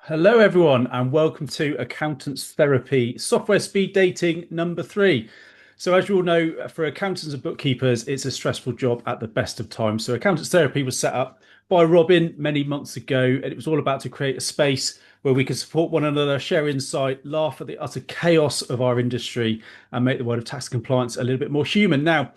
Hello, everyone, and welcome to Accountants Therapy Software Speed Dating number 3. So, as you all know, for accountants and bookkeepers, it's a stressful job at the best of times. So, Accountants Therapy was set up by Robin many months ago, and it was all about to create a space where we can support one another, share insight, laugh at the utter chaos of our industry, and make the world of tax compliance a little bit more human. Now,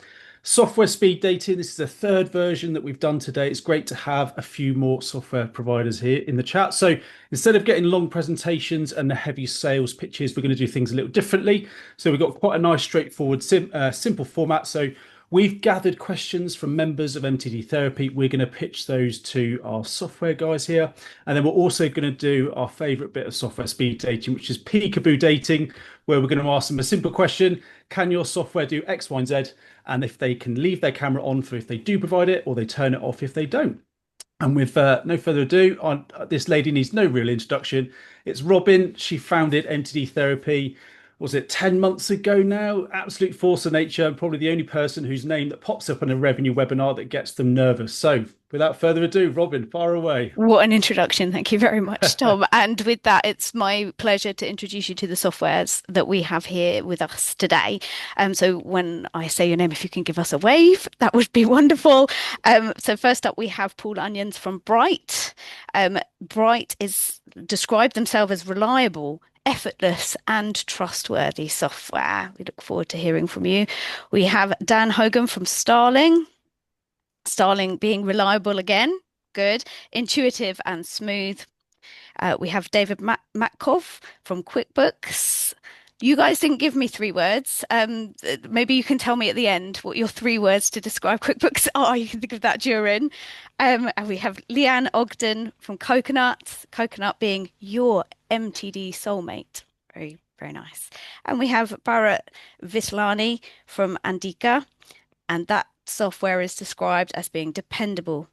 software speed dating, this is the third version that we've done today. It's great to have a few more software providers here in the chat. So instead of getting long presentations and the heavy sales pitches, we're going to do things a little differently. So we've got quite a nice, straightforward, simple format. So we've gathered questions from members of MTD Therapy. We're going to pitch those to our software guys here. And then we're also going to do our favorite bit of software speed dating, which is peekaboo dating, where we're going to ask them a simple question. Can your software do X, Y, and Z? And if they can leave their camera on for if they do provide it, or they turn it off if they don't. And with no further ado, this lady needs no real introduction. It's Robin. She founded MTD Therapy, was it 10 months ago now? Absolute force of nature, and probably the only person whose name that pops up on a revenue webinar that gets them nervous. So without further ado, Robin, fire away. What an introduction. Thank you very much, Tom. And with that, it's my pleasure to introduce you to the softwares that we have here with us today. So when I say your name, if you can give us a wave, that would be wonderful. So first up, we have Paul Onions from Bright. Bright is described themselves as reliable, effortless and trustworthy software. We look forward to hearing from you. We have Dan Hogan from Starling. Starling being reliable again. Good, intuitive and smooth. We have David Matkov from Quickbooks. You guys didn't give me 3 words. Maybe you can tell me at the end what your 3 words to describe QuickBooks are. You can think of that during. And we have Leanne Ogden from Coconut. Coconut being your MTD soulmate. Very, very nice. And we have Bharat Vislani from Andica. And that software is described as being dependable,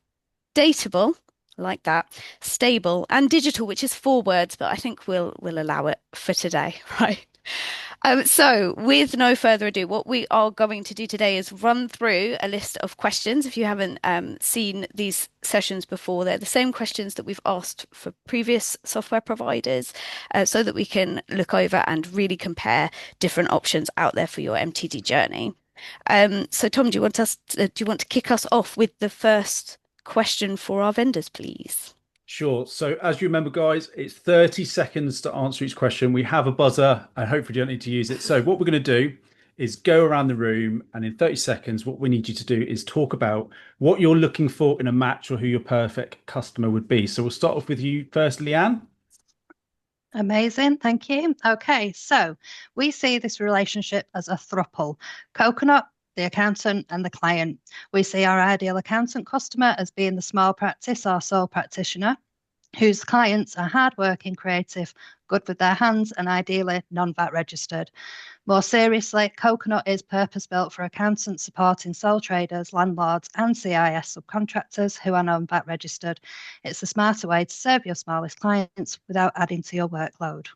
dateable, like that, stable, and digital, which is 4 words, but I think we'll allow it for today, right? So, with no further ado, what we are going to do today is run through a list of questions. If you haven't seen these sessions before, they're the same questions that we've asked for previous software providers, so that we can look over and really compare different options out there for your MTD journey. So, Tom, do you want to kick us off with the first question for our vendors, please? Sure. So, as you remember, guys, it's 30 seconds to answer each question. We have a buzzer, and hopefully, you don't need to use it. So, what we're going to do is go around the room, and in 30 seconds, what we need you to do is talk about what you're looking for in a match or who your perfect customer would be. So, we'll start off with you first, Leanne. Amazing, thank you. Okay, so we see this relationship as a throuple. Coconut, the accountant, and the client. We see our ideal accountant customer as being the small practice or sole practitioner, whose clients are hardworking, creative, good with their hands, and ideally non-VAT registered. More seriously, Coconut is purpose-built for accountants supporting sole traders, landlords, and CIS subcontractors who are non-VAT registered. It's a smarter way to serve your smallest clients without adding to your workload.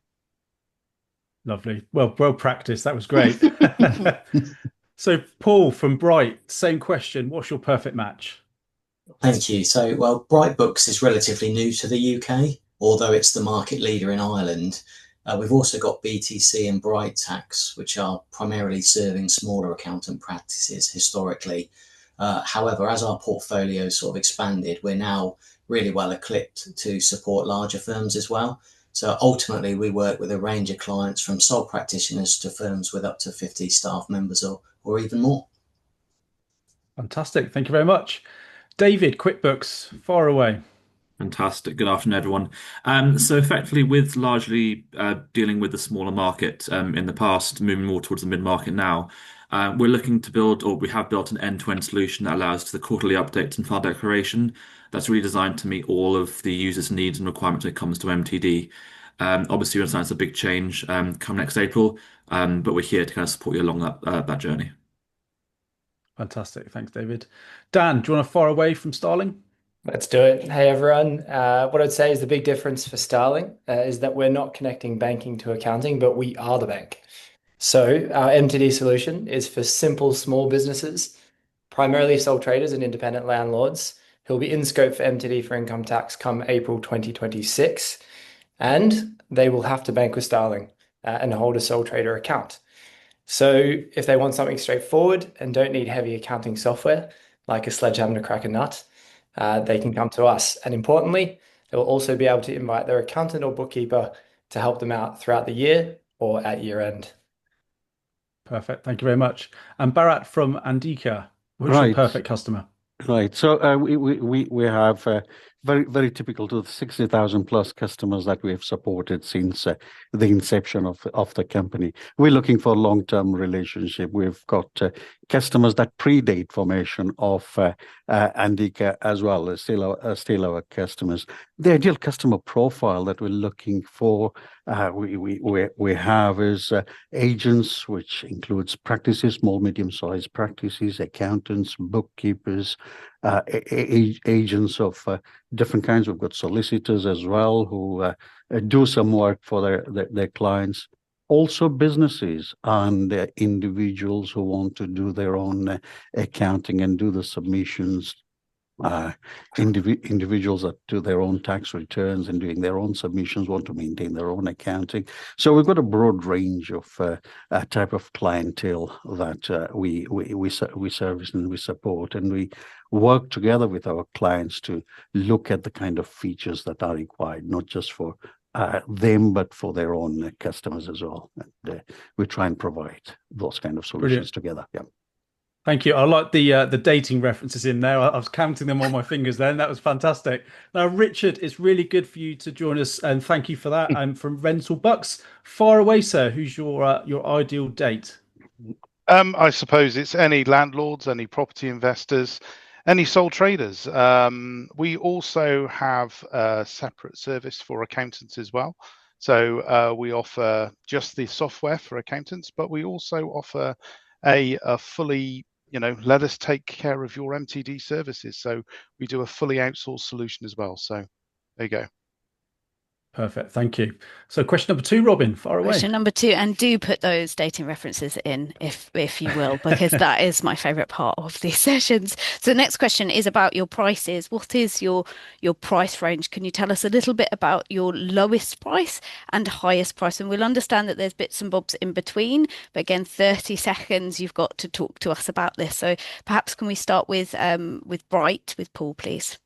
Lovely. Well practiced. That was great. So, Paul from Bright, same question. What's your perfect match? Thank you. So, well, Brightbooks is relatively new to the UK, although it's the market leader in Ireland. We've also got BTC and Bright Tax, which are primarily serving smaller accountant practices historically. However, as our portfolio sort of expanded, we're now really well equipped to support larger firms as well. So ultimately, we work with a range of clients from sole practitioners to firms with up to 50 staff members or even more. Fantastic. Thank you very much. David, QuickBooks, far away. Fantastic. Good afternoon, everyone. So effectively, with largely dealing with the smaller market in the past, moving more towards the mid-market now, we're looking to build, or we have built an end-to-end solution that allows to the quarterly updates and file declaration. That's really designed to meet all of the users' needs and requirements when it comes to MTD. Obviously, we understand it's a big change come next April, but we're here to kind of support you along that journey. Fantastic. Thanks, David. Dan, do you want to far away from Starling? Let's do it. Hey, everyone. What I'd say is the big difference for Starling is that we're not connecting banking to accounting, but we are the bank. So our MTD solution is for simple small businesses, primarily sole traders and independent landlords, who'll be in scope for MTD for income tax come April 2026. and they will have to bank with Starling and hold a sole trader account. So if they want something straightforward and don't need heavy accounting software, like a sledgehammer to crack a nut, they can come to us. And importantly, they will also be able to invite their accountant or bookkeeper to help them out throughout the year or at year end. Perfect. Thank you very much. And Bharat from Andica, who's your Right. perfect customer? Right. So we have very typical to the 60,000 plus customers that we have supported since the inception of the company. We're looking for a long-term relationship. We've got customers that predate formation of Andica as well as still our customers. The ideal customer profile that we're looking for we have is agents, which includes practices, small, medium-sized practices, accountants, bookkeepers, agents of different kinds. We've got solicitors as well who do some work for their clients. Also businesses and individuals who want to do their own accounting and do the submissions. Individuals that do their own tax returns and doing their own submissions want to maintain their own accounting. So we've got a broad range of type of clientele that we service and we support, and we work together with our clients to look at the kind of features that are required, not just for them, but for their own customers as well. And we try and provide those kind of solutions together. Yeah. Thank you. I like the dating references in there. I was counting them on my fingers then. That was fantastic. Now, Richard, it's really good for you to join us, and thank you for that. I'm from Rentalbux. Far away, sir. Who's your ideal date? I suppose it's any landlords, any property investors, any sole traders. We also have a separate service for accountants as well. So we offer just the software for accountants, but we also offer a fully, let us take care of your MTD services. So we do a fully outsourced solution as well. So there you go. Perfect. Thank you. So question number 2, Robin, far away. Question number 2, and do put those dating references in if you will, because that is my favorite part of these sessions. So the next question is about your prices. What is your price range? Can you tell us a little bit about your lowest price and highest price? And we'll understand that there's bits and bobs in between, but again, 30 seconds you've got to talk to us about this. So perhaps can we start with Bright, with Paul, please?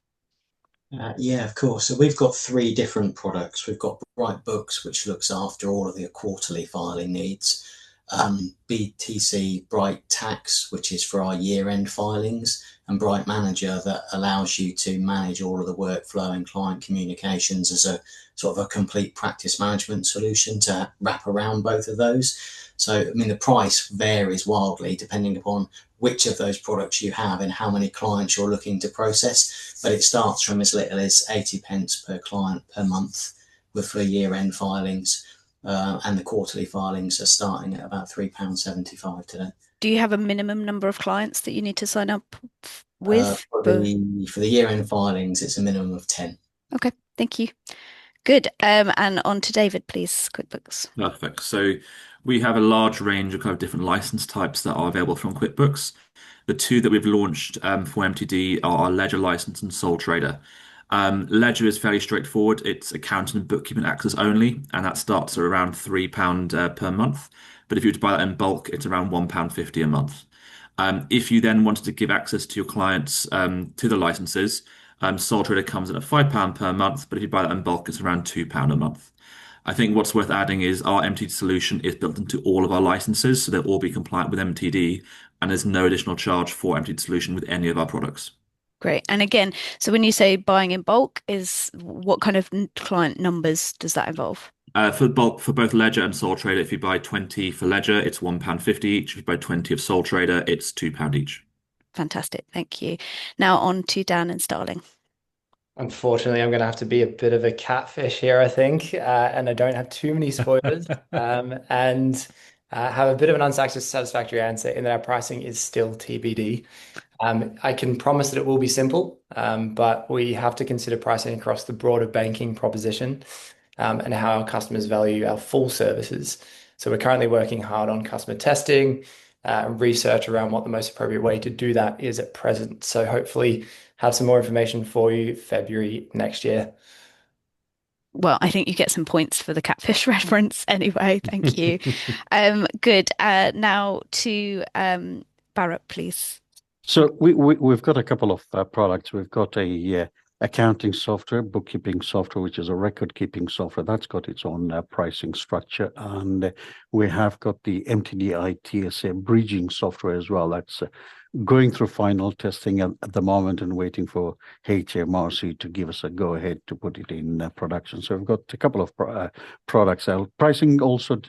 Yeah, of course. So we've got 3 different products. We've got Bright Books, which looks after all of your quarterly filing needs. BTC Bright Tax, which is for our year-end filings, and Bright Manager, that allows you to manage all of the workflow and client communications as a sort of a complete practice management solution to wrap around both of those. So, I mean, the price varies wildly depending upon which of those products you have and how many clients you're looking to process. But it starts from as little as 80 pence per client per month for year-end filings. And the quarterly filings are starting at about £3.75 today. Do you have a minimum number of clients that you need to sign up with? For the year-end filings, it's a minimum of 10. Okay, thank you. Good. And on to David, please. QuickBooks. Perfect. So we have a large range of kind of different license types that are available from QuickBooks. The 2 that we've launched for MTD are our Ledger license and Sole Trader. Ledger is fairly straightforward. It's accounting and bookkeeping access only, and that starts at around £3 per month. But if you were to buy that in bulk, it's around £1.50 a month. If you then wanted to give access to your clients to the licenses, Sole Trader comes in at £5 per month, but if you buy that in bulk, it's around £2 a month. I think what's worth adding is our MTD solution is built into all of our licenses, so they'll all be compliant with MTD, and there's no additional charge for MTD solution with any of our products. Great. And again, so when you say buying in bulk, is what kind of client numbers does that involve? For bulk, for both Ledger and Sole Trader, if you buy 20 for Ledger, it's £1.50 each. If you buy 20 of Sole Trader, it's £2 each. Fantastic. Thank you. Now on to Dan and Starling. Unfortunately, I'm going to have to be a bit of a catfish here, I think, and I don't have too many spoilers, and have a bit of an unsatisfactory answer in that our pricing is still TBD. I can promise that it will be simple, but we have to consider pricing across the broader banking proposition and how our customers value our full services. So we're currently working hard on customer testing and research around what the most appropriate way to do that is at present. So hopefully have some more information for you February next year. Well, I think you get some points for the catfish reference anyway. Thank you. Good. Now to Barrett, please. So we've got a couple of products. We've got a accounting software, bookkeeping software, which is a record keeping software that's got its own pricing structure, and we have got the MTD ITSA bridging software as well. That's going through final testing at the moment and waiting for HMRC to give us a go ahead to put it in production. So we've got a couple of products out. Pricing also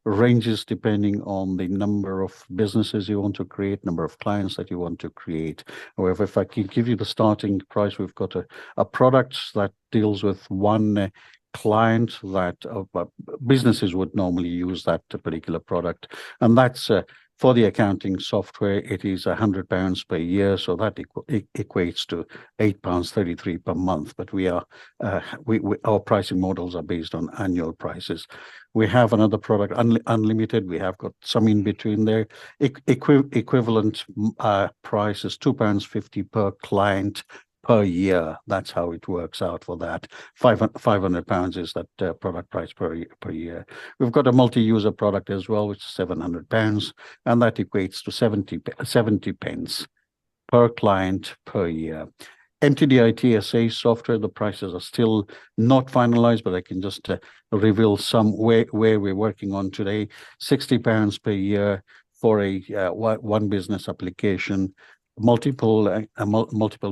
ranges depending on the number of businesses you want to create, number of clients that you want to create. However, if I can give you the starting price, we've got a product that deals with one client that businesses would normally use that particular product, and that's for the accounting software. It is £100 per year, so that equates to £8.33 per month. But our pricing models are based on annual prices. We have another product, unlimited. We have got some in between there. Equivalent price is £2.50 per client per year. That's how it works out for that. £500 is that product price per year. We've got a multi-user product as well, which is £700, and that equates to 70 pence per client per year. MTD ITSA software, the prices are still not finalized, but I can just reveal some where we're working on today. £60 per year for a one business application. Multiple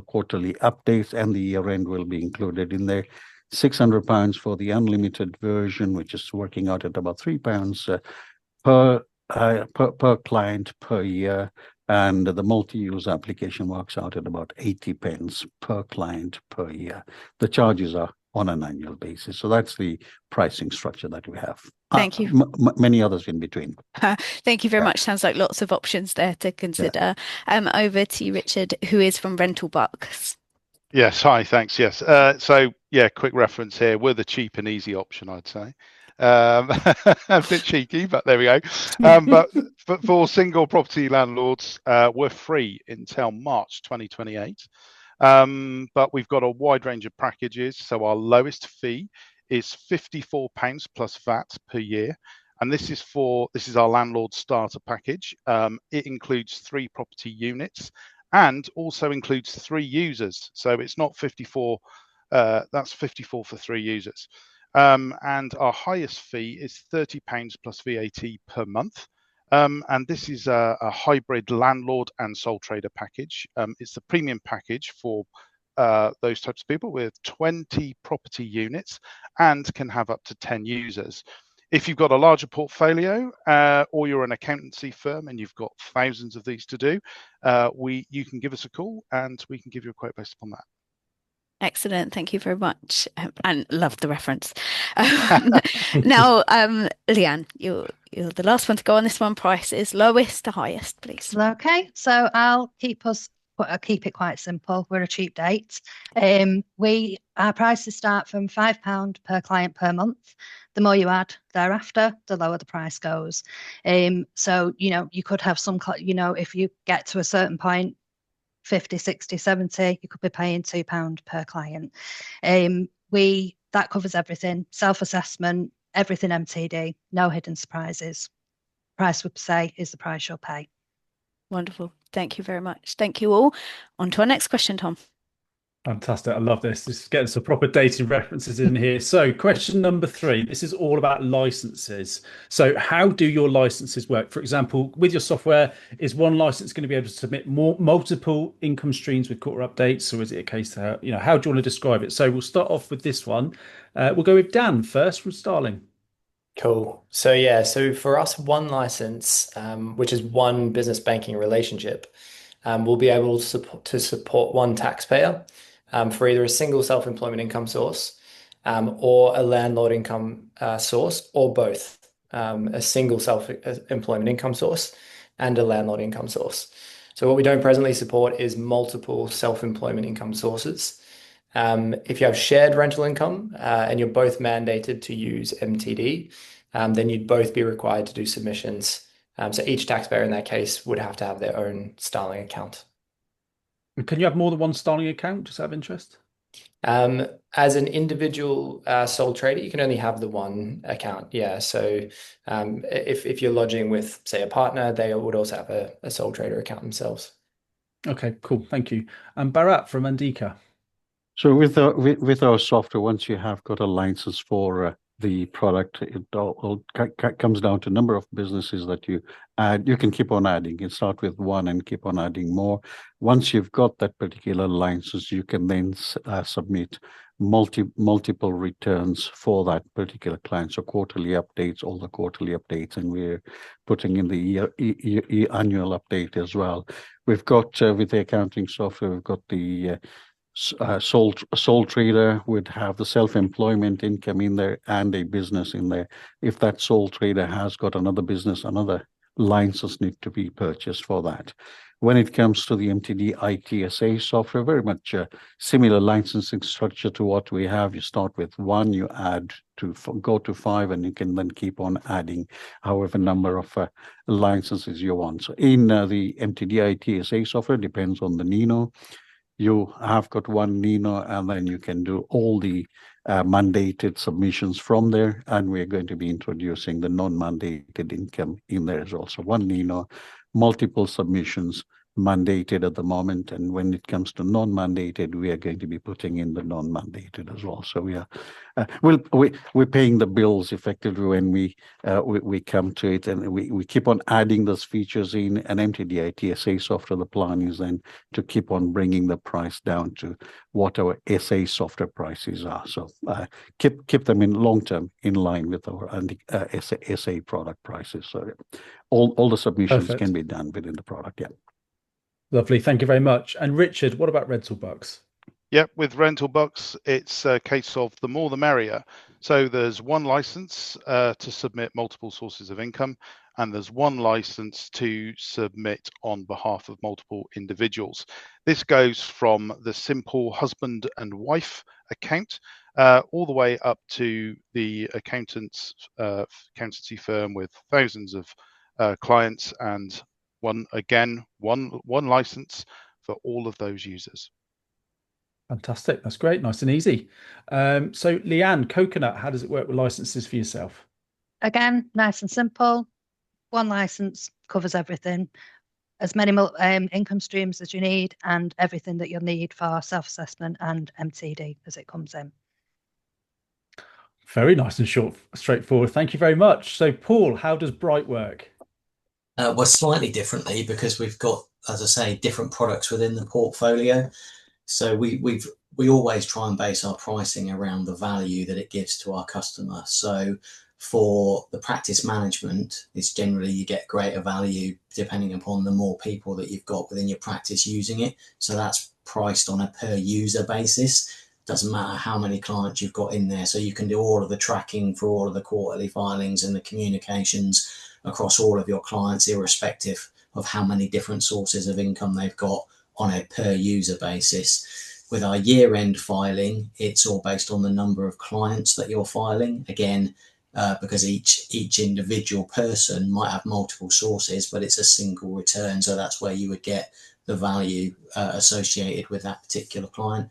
quarterly updates, and the year end will be included in there. £600 for the unlimited version, which is working out at about £3 per client per year, and the multi-use application works out at about 80 pence per client per year. The charges are on an annual basis. So that's the pricing structure that we have. Thank you. Many others in between. Thank you very much. Sounds like lots of options there to consider. Over to you, Richard, who is from Rentalbux. Yes, hi, thanks. Yes. Quick reference here. We're the cheap and easy option, I'd say. A bit cheeky, but there we go. But for single property landlords, we're free until March 2028. But we've got a wide range of packages. So our lowest fee is £54 plus VAT per year. And this is our landlord starter package. It includes 3 property units and also includes 3 users. So it's not 54, that's 54 for 3 users. And our highest fee is £30 plus VAT per month. And this is a hybrid landlord and sole trader package. It's the premium package for those types of people with 20 property units and can have up to 10 users. If you've got a larger portfolio or you're an accountancy firm and you've got thousands of these to do, you can give us a call and we can give you a quote based upon that. Excellent. Thank you very much. And love the reference. Now, Leanne, you're the last one to go on this one. Price is lowest to highest, please. Okay, so I'll keep it quite simple. We're a cheap date. Our prices start from £5 per client per month. The more you add thereafter, the lower the price goes. So you could have some, if you get to a certain point, 50, 60, 70, you could be paying £2 per client. That covers everything, self-assessment, everything MTD, no hidden surprises. Price we say is the price you'll pay. Wonderful. Thank you very much. Thank you all. On to our next question, Tom. Fantastic. I love this. This is getting some proper dating references in here. So question number 3, this is all about licenses. So how do your licenses work? For example, with your software, is one license going to be able to submit multiple income streams with quarter updates? Or is it a case how do you want to describe it? So we'll start off with this one. We'll go with Dan first from Starling. Cool. So for us, one license, which is one business banking relationship, we'll be able to support one taxpayer for either a single self-employment income source or a landlord income source, or both, a single self-employment income source and a landlord income source. So what we don't presently support is multiple self-employment income sources. If you have shared rental income and you're both mandated to use MTD, then you'd both be required to do submissions. So each taxpayer in that case would have to have their own Starling account. Can you have more than one Starling account, just out of interest? As an individual sole trader, you can only have the one account. Yeah. So if you're lodging with, say, a partner, they would also have a sole trader account themselves. Okay, cool. Thank you. And Bharat from Andica. So with our software, once you have got a license for the product, it all comes down to number of businesses that you add. You can keep on adding. You can start with one and keep on adding more. Once you've got that particular license, you can then submit multiple returns for that particular client. So quarterly updates, all the quarterly updates, and we're putting in the annual update as well. We've got with the accounting software, we've got the sole trader would have the self-employment income in there and a business in there. If that sole trader has got another business, another license need to be purchased for that. When it comes to the MTD ITSA software, very much a similar licensing structure to what we have. You start with one, you add to go to five, and you can then keep on adding however number of licenses you want. So in the MTD ITSA software, depends on the Nino. You have got one Nino, and then you can do all the mandated submissions from there. And we're going to be introducing the non-mandated income in there as well. So one Nino, multiple submissions, mandated at the moment. And when it comes to non-mandated, we are going to be putting in the non-mandated as well. So we are we're paying the bills effectively when we come to it, and we keep on adding those features in an MTD ITSA software. The plan is then to keep on bringing the price down to what our SA software prices are. So keep them in long term in line with our SA product prices. So all the submissions Perfect. can be done within the product. Yeah. Lovely. Thank you very much. And Richard, what about Rentalbux? Yep, with Rentalbux, it's a case of the more the merrier. So there's one license to submit multiple sources of income, and there's one license to submit on behalf of multiple individuals. This goes from the simple husband and wife account all the way up to the accountancy firm with thousands of clients, and one license for all of those users. Fantastic. That's great. Nice and easy. So Leanne, Coconut, how does it work with licenses for yourself? Again, nice and simple. One license covers everything. As many income streams as you need, and everything that you'll need for self-assessment and MTD as it comes in. Very nice and short, straightforward. Thank you very much. So Paul, how does Bright work? Well, slightly differently, because we've got, as I say, different products within the portfolio. So we always try and base our pricing around the value that it gives to our customer. So for the practice management, it's generally you get greater value depending upon the more people that you've got within your practice using it. So that's priced on a per user basis. Doesn't matter how many clients you've got in there. So you can do all of the tracking for all of the quarterly filings and the communications across all of your clients, irrespective of how many different sources of income they've got on a per user basis. With our year end filing, it's all based on the number of clients that you're filing. Again, because each individual person might have multiple sources, but it's a single return. So that's where you would get the value associated with that particular client.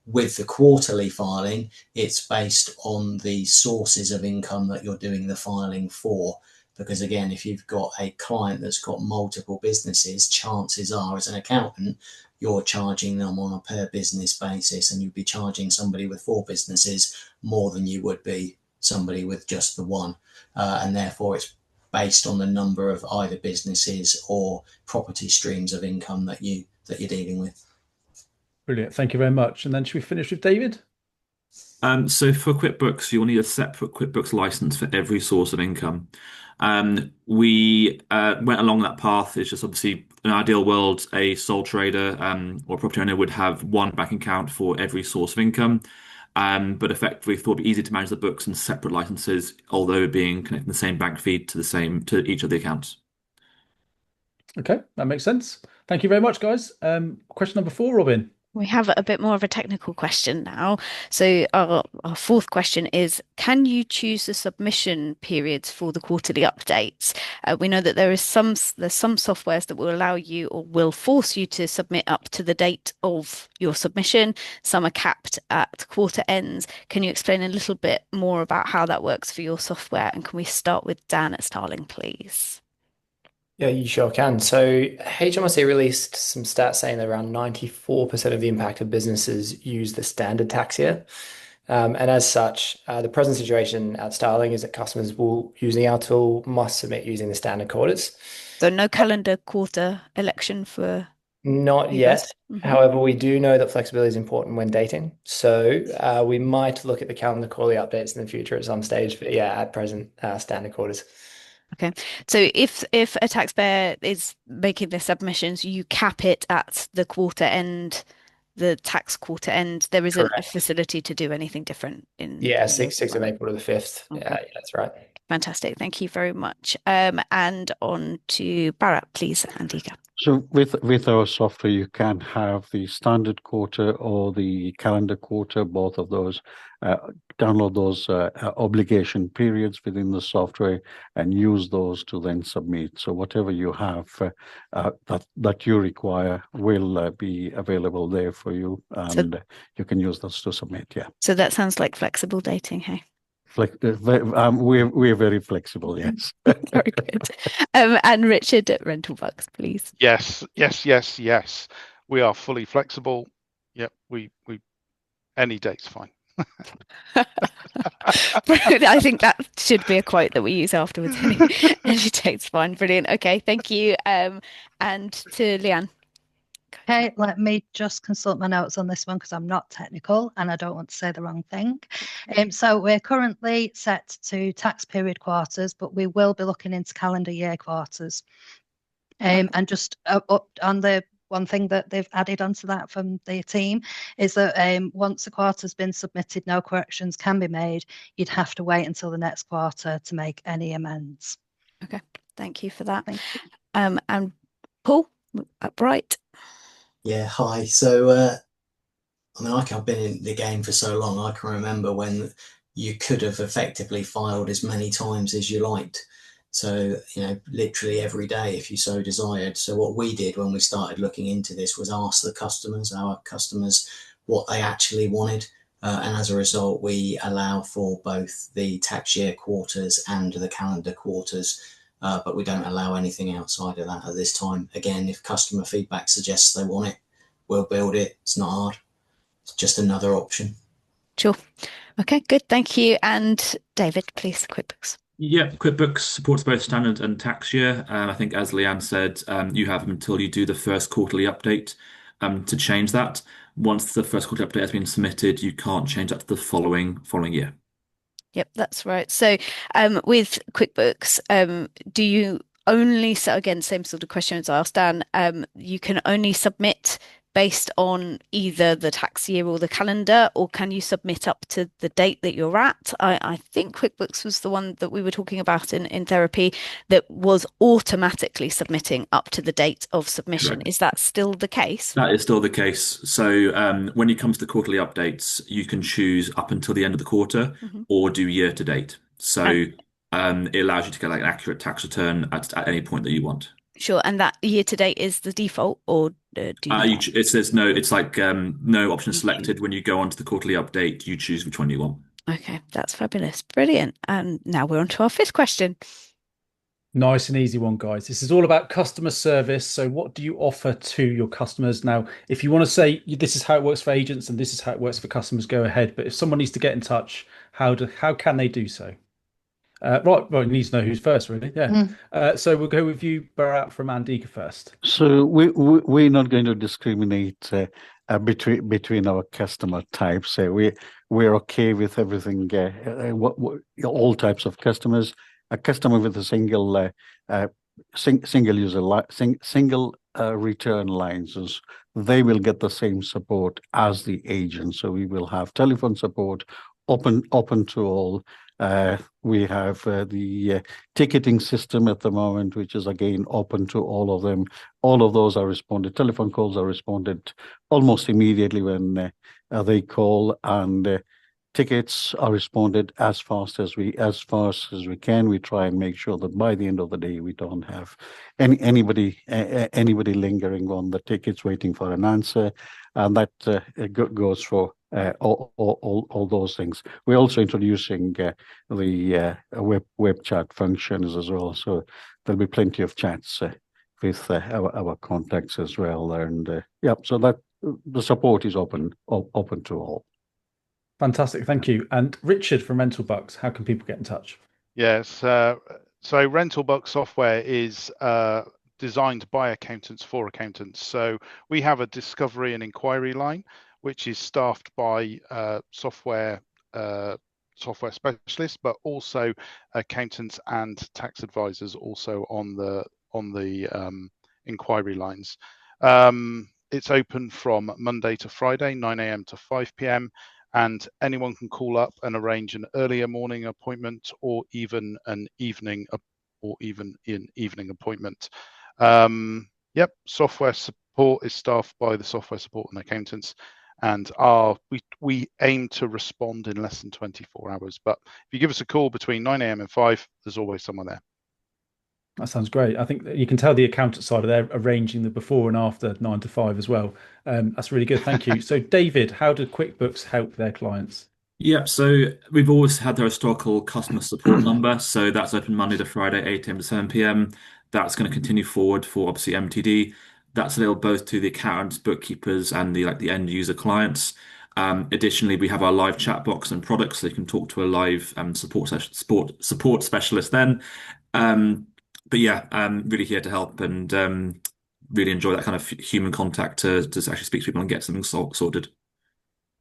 With the quarterly filing, it's based on the sources of income that you're doing the filing for. Because again, if you've got a client that's got multiple businesses, chances are as an accountant, you're charging them on a per business basis, and you'd be charging somebody with 4 businesses more than you would be somebody with just the one. And therefore it's based on the number of either businesses or property streams of income that you're dealing with. Brilliant. Thank you very much. And then should we finish with David? So for QuickBooks, you'll need a separate QuickBooks license for every source of income. We went along that path. It's just obviously in an ideal world, a sole trader or property owner would have one bank account for every source of income. But effectively thought it'd be easy to manage the books in separate licenses, although being connected in the same bank feed to each of the accounts. Okay, that makes sense. Thank you very much, guys. Question number 4, Robin. We have a bit more of a technical question now. So our fourth question is, can you choose the submission periods for the quarterly updates? We know that there's some softwares that will allow you or will force you to submit up to the date of your submission. Some are capped at quarter ends. Can you explain a little bit more about how that works for your software? And can we start with Dan at Starling, please? Yeah, you sure can. So HMRC released some stats saying that around 94% of the impacted businesses use the standard tax year. And as such, the present situation at Starling is that customers will using our tool must submit using the standard quarters. So no calendar quarter election for Not you guys? yet. However, we do know that flexibility is important when dating. So we might look at the calendar quarterly updates in the future at some stage. But yeah, at present, standard quarters. Okay. So if a taxpayer is making their submissions, you cap it at the quarter end, the tax quarter end. There isn't a Correct. facility to do anything different in Yeah, your 6th of software. April to the 5th. Okay. Yeah, that's right. Fantastic. Thank you very much. And on to Bharat, please, Andica. So with our software, you can have the standard quarter or the calendar quarter, both of those. Download those obligation periods within the software and use those to then submit. So whatever you have that you require will be available there for you, and you can use those to submit. Yeah. So that sounds like flexible dating, hey? We're very flexible, yes. Very good. And Richard at Rentalbux, please. Yes. We are fully flexible. Yep, we any date's fine. I think that should be a quote that we use afterwards. Any date's fine. Brilliant. Okay, thank you. And to Leanne. Okay, let me just consult my notes on this one because I'm not technical and I don't want to say the wrong thing. So we're currently set to tax period quarters, but we will be looking into calendar year quarters. And just up on the one thing that they've added onto that from the team is that once a quarter's been submitted, no corrections can be made. You'd have to wait until the next quarter to make any amends. Okay, thank you for that. Thank you. And Paul at Bright. Yeah, hi. So, I mean, I've been in the game for so long, I can remember when you could have effectively filed as many times as you liked. So, literally every day if you so desired. So what we did when we started looking into this was ask our customers, what they actually wanted. And as a result, we allow for both the tax year quarters and the calendar quarters. But we don't allow anything outside of that at this time. Again, if customer feedback suggests they want it, we'll build it. It's not hard. It's just another option. Sure. Okay, good. Thank you. And David, please, QuickBooks. Yeah, QuickBooks supports both standard and tax year. I think, as Leanne said, you have until you do the first quarterly update to change that. Once the first quarterly update has been submitted, you can't change that to the following year. Yep, that's right. So with QuickBooks, do you only, so again, same sort of question as I asked Dan, you can only submit based on either the tax year or the calendar, or can you submit up to the date that you're at? I think QuickBooks was the one that we were talking about in therapy that was automatically submitting up to the date of submission. Right. Is that still the case? That is still the case. So when it comes to quarterly updates, you can choose up until the end of the quarter or do year to date. So it allows you to get like an accurate tax return at any point that you want. Sure, and that year to date is the default, or do you? It says no. It's like no option selected. When you go onto the quarterly update, you choose which one you want. Okay, that's fabulous, brilliant. And now we're on to our fifth question. Nice and easy one, guys. This is all about customer service. So what do you offer to your customers? Now, if you want to say this is how it works for agents and this is how it works for customers, go ahead. But if someone needs to get in touch, how can they do so? Right, you need to know who's first, really. Yeah. So we'll go with you, Bharat, from Andica first. So we're not going to discriminate between our customer types. We're okay with everything, all types of customers. A customer with a single return license, they will get the same support as the agent. So we will have telephone support open to all. We have the ticketing system at the moment, which is again open to all of them. All of those are responded. Telephone calls are responded almost immediately when they call, and tickets are responded as fast as we can. We try and make sure that by the end of the day we don't have anybody lingering on the tickets waiting for an answer, and that goes for all those things. We're also introducing the web chat functions as well, so there'll be plenty of chats with our contacts as well, and so that the support is open to all. Fantastic, thank you. And Richard from Rentalbux, how can people get in touch? Yes, so Rentalbux software is designed by accountants for accountants. So we have a discovery and inquiry line, which is staffed by software specialists, but also accountants and tax advisors also on the inquiry lines. It's open from Monday to Friday, 9 a.m. to 5 p.m. and anyone can call up and arrange an earlier morning appointment or even an evening appointment. Software support is staffed by the software support and accountants, and we aim to respond in less than 24 hours. But if you give us a call between 9 a.m. and 5, there's always someone there. That sounds great. I think you can tell the accountant side of there arranging the before and after 9 to 5 as well. That's really good. Thank you. So, David, how do QuickBooks help their clients? Yep, so we've always had the historical customer support number. So that's open Monday to Friday, 8 a.m. to 7 p.m. That's going to continue forward for obviously MTD. That's available both to the accountants, bookkeepers, and the end user clients. Additionally, we have our live chat box and products, so you can talk to a live support specialist then. But yeah, really here to help and really enjoy that kind of human contact to actually speak to people and get something sorted.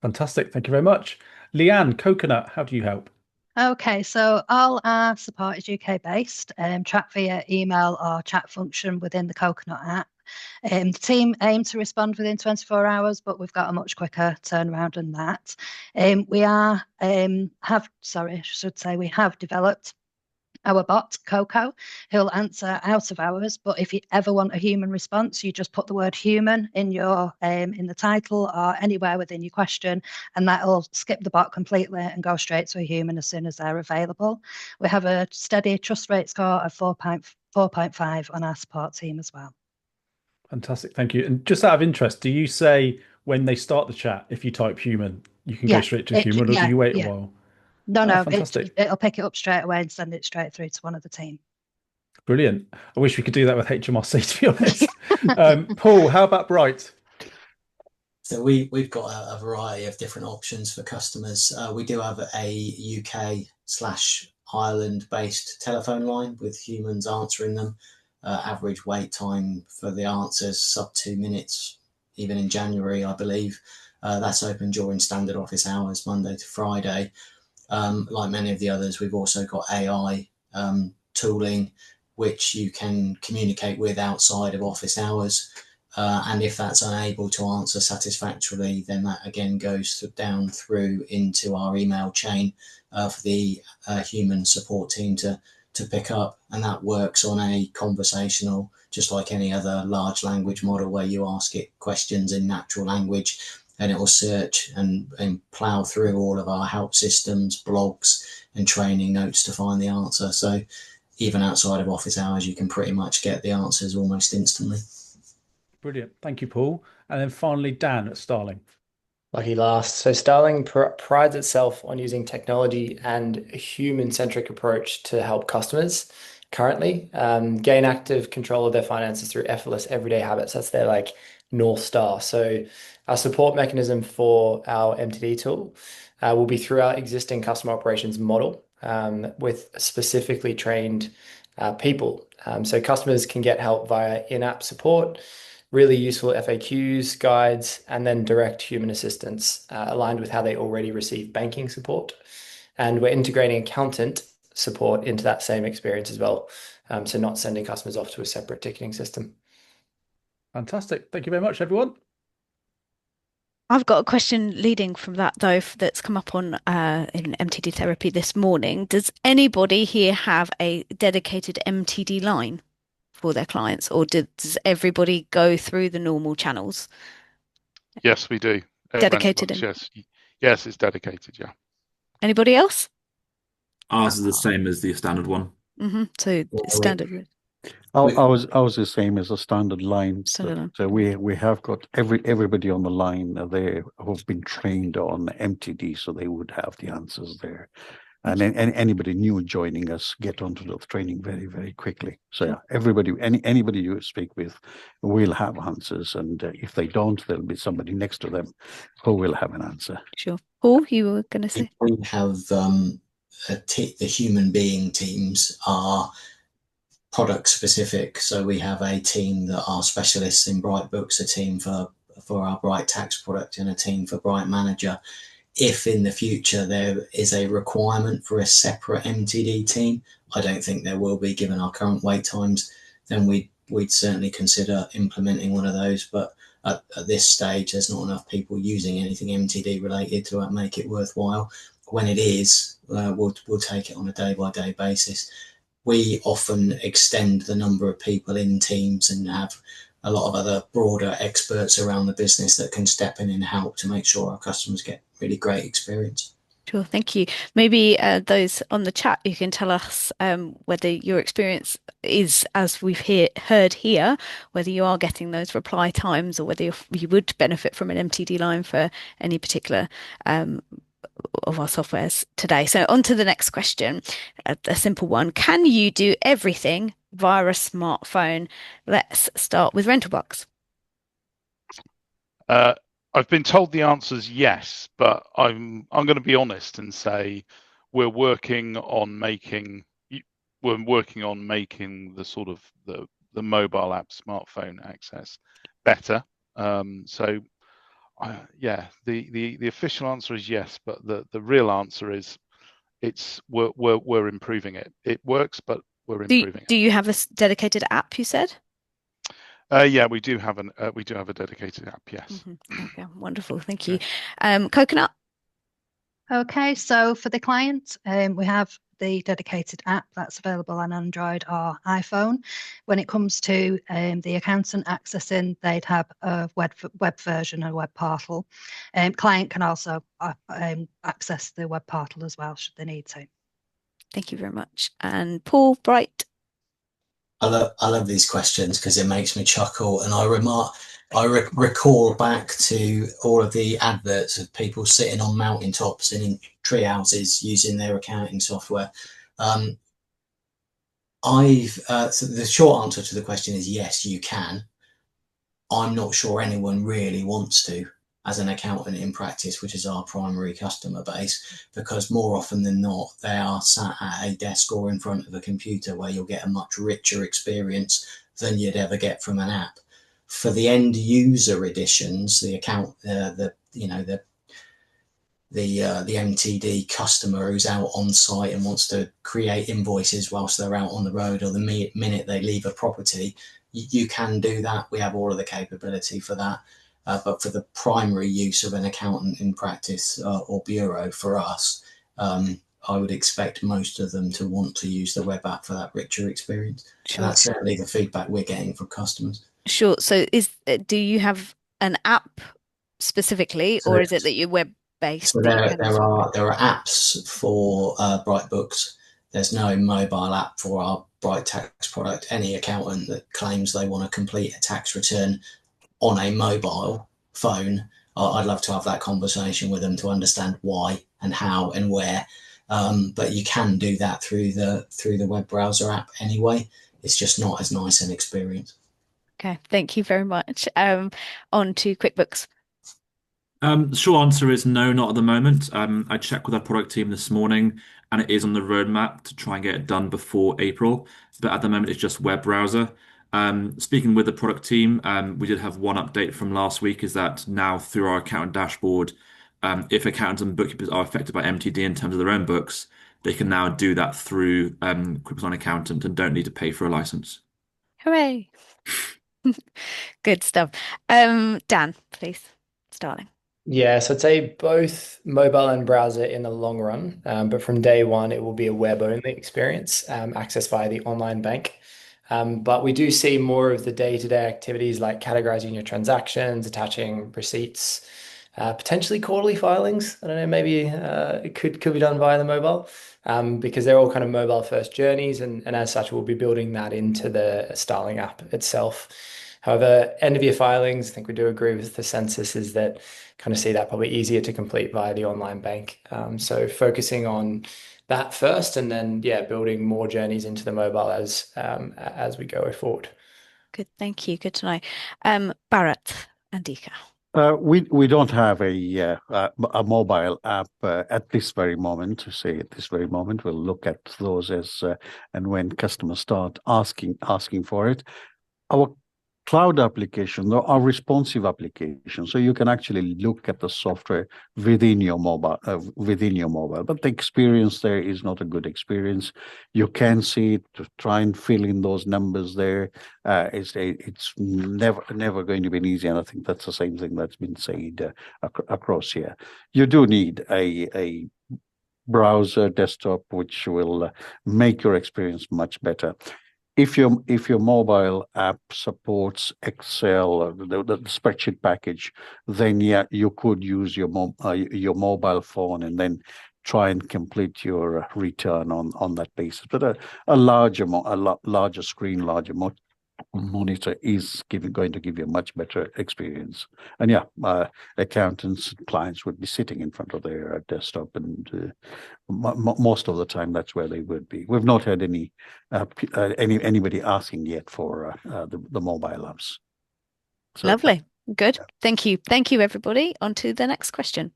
Fantastic. Thank you very much. Leanne, Coconut, how do you help? Okay, so all our support is UK based, tracked via email or chat function within the Coconut app. The team aim to respond within 24 hours, but we've got a much quicker turnaround than that. We have developed our bot, Coco, who'll answer out of hours. But if you ever want a human response, you just put the word human in your in the title or anywhere within your question, and that'll skip the bot completely and go straight to a human as soon as they're available. We have a steady trust rate score of 4.5 on our support team as well. Fantastic. Thank you. And just out of interest, do you say when they start the chat, if you type human, you can go straight to human, or do you wait a while? No, fantastic. It'll pick it up straight away and send it straight through to one of the team. Brilliant. I wish we could do that with HMRC, to be honest. Paul, how about Bright? So we've got a variety of different options for customers. We do have a UK/Ireland based telephone line with humans answering them. Average wait time for the answers sub 2 minutes, even in January, I believe. That's open during standard office hours, Monday to Friday. Like many of the others, we've also got AI tooling, which you can communicate with outside of office hours. And if that's unable to answer satisfactorily, then that again goes down through into our email chain for the human support team to pick up. And that works on a conversational, just like any other large language model where you ask it questions in natural language and it will search and plow through all of our help systems, blogs and training notes to find the answer. So even outside of office hours, you can pretty much get the answers almost instantly. Brilliant. Thank you, Paul. And then finally, Dan at Starling. Lucky last. So Starling prides itself on using technology and a human-centric approach to help customers currently gain active control of their finances through effortless everyday habits. That's their North Star. So our support mechanism for our MTD tool will be through our existing customer operations model with specifically trained people. So customers can get help via in-app support, really useful FAQs, guides, and then direct human assistance aligned with how they already receive banking support. And we're integrating accountant support into that same experience as well. So not sending customers off to a separate ticketing system. Fantastic. Thank you very much, everyone. I've got a question leading from that though that's come up on in MTD therapy this morning. Does anybody here have a dedicated MTD line for their clients, or does everybody go through the normal channels? Yes, we do. Dedicated Rentalbux, yes. Yes, it's dedicated, yeah. Anybody else? Ours is the same as the standard one. So Yeah, standard Ours is the same as a standard line. standard line. So we have got everybody on the line there who've been trained on MTD, so they would have the answers there. And anybody new joining us get onto the training very, very quickly. So yeah, anybody you speak with will have answers, and if they don't, there'll be somebody next to them who will have an answer. Sure. Paul, you were going to say? We have the human being teams are product specific. So we have a team that are specialists in Bright Books, a team for our Bright Tax product, and a team for Bright Manager. If in the future there is a requirement for a separate MTD team, I don't think there will be given our current wait times, then we'd certainly consider implementing one of those. But at this stage, there's not enough people using anything MTD related to make it worthwhile. When it is, we'll take it on a day-by-day basis. We often extend the number of people in teams and have a lot of other broader experts around the business that can step in and help to make sure our customers get really great experience. Sure, thank you. Maybe those on the chat, you can tell us whether your experience is, as we've heard here, whether you are getting those reply times or whether you would benefit from an MTD line for any particular of our softwares today. So on to the next question, a simple one. Can you do everything via a smartphone? Let's start with Rentalbux. I've been told the answer is yes, but I'm going to be honest and say we're working on making the sort of the mobile app smartphone access better. Yeah, the official answer is yes, but the real answer is we're improving it. It works, but we're improving it. Do you have a dedicated app, you said? Yeah, we do have a dedicated app. Yes. Okay, wonderful. Thank you. Coconut. Okay, so for the client, we have the dedicated app that's available on Android or iPhone. When it comes to the accountant accessing, they'd have a web version, a web portal. Client can also access the web portal as well, should they need to. Thank you very much. And Paul, Bright. I love these questions because it makes me chuckle, and I recall back to all of the adverts of people sitting on mountaintops and in tree houses using their accounting software. So the short answer to the question is yes, you can. I'm not sure anyone really wants to, as an accountant in practice, which is our primary customer base, because more often than not, they are sat at a desk or in front of a computer where you'll get a much richer experience than you'd ever get from an app. For the end user editions, the MTD customer who's out on site and wants to create invoices whilst they're out on the road, or the minute they leave a property, you can do that. We have all of the capability for that. But for the primary use of an accountant in practice or bureau for us, I would expect most of them to want to use the web app for that richer experience. Sure. And that's certainly the feedback we're getting from customers. Sure. So do you have an app specifically, or is it that you're web-based? So there are apps for Bright Books. There's no mobile app for our Bright Tax product. Any accountant that claims they want to complete a tax return on a mobile phone, I'd love to have that conversation with them to understand why and how and where. But you can do that through the web browser app anyway. It's just not as nice an experience. Okay, thank you very much. On to QuickBooks. The short answer is no, not at the moment. I checked with our product team this morning, and it is on the roadmap to try and get it done before April. But at the moment, it's just web browser. Speaking with the product team, we did have one update from last week, is that now through our accountant dashboard, if accountants and bookkeepers are affected by MTD in terms of their own books, they can now do that through QuickBooks on Accountant and don't need to pay for a license. Hooray! Good stuff. Dan, please, Starling. Yeah, so I'd say both mobile and browser in the long run, but from day one, it will be a web-only experience, accessed via the online bank. But we do see more of the day-to-day activities like categorizing your transactions, attaching receipts, potentially quarterly filings. I don't know, maybe it could be done via the mobile, because they're all kind of mobile-first journeys, and as such, we'll be building that into the Starling app itself. However, end of year filings, I think we do agree with the census, is that kind of see that probably easier to complete via the online bank. So focusing on that first, and then yeah, building more journeys into the mobile as we go forward. Good, thank you. Good to know. Barrett, Andica. We don't have a mobile app at this very moment. To say at this very moment, we'll look at those as and when customers start asking for it. Our cloud application, or our responsive application, so you can actually look at the software within your mobile. But the experience there is not a good experience. You can see it, to try and fill in those numbers there. It's never going to be easy, and I think that's the same thing that's been said across here. You do need a browser desktop which will make your experience much better. If your mobile app supports Excel, or the spreadsheet package, then yeah, you could use your mobile phone and then try and complete your return on that basis. But larger screen, monitor is going to give you a much better experience. And yeah, accountants and clients would be sitting in front of their desktop, and most of the time that's where they would be. We've not had anybody asking yet for the mobile apps. So Lovely. Good. Thank you. Thank you, everybody. On to the next question.